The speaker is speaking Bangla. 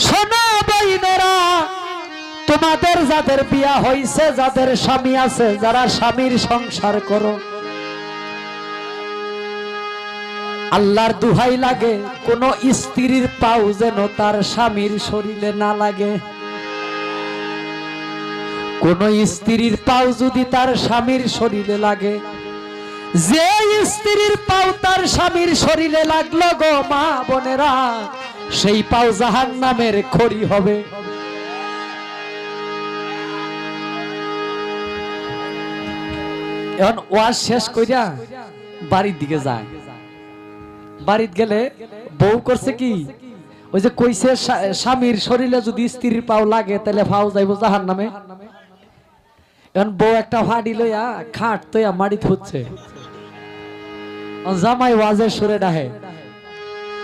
শোনো বইনেরা, তোমাদের যাদের বিয়া হইছে, যাদের স্বামী আছে, যারা স্বামীর সংসার করো, আল্লাহর দুহাই লাগে কোন স্ত্রীর পাও যেন তার স্বামীর শরীরে না লাগে। কোন স্ত্রীর পাও যদি তার স্বামীর শরীরে লাগে, যে স্ত্রীর পাও তার স্বামীর শরীরে লাগলো গো মা বোনেরা, সেই পাও জাহান্নামের খড়ি হবে। এখন ওয়াজ শেষ কইরা বাড়ির দিকে যায়। বাড়িত গেলে বউ করছে কি, ওই যে কইছে স্বামীর শরীরে যদি স্ত্রীর পাও লাগে তাহলে পাও যাইব জাহান্নামে। এখন বউ একটা ফাড়ি লইয়া খাট তৈয়া মাড়ি থুচ্ছে, জামাই ওয়াজের সুরে ডাহে,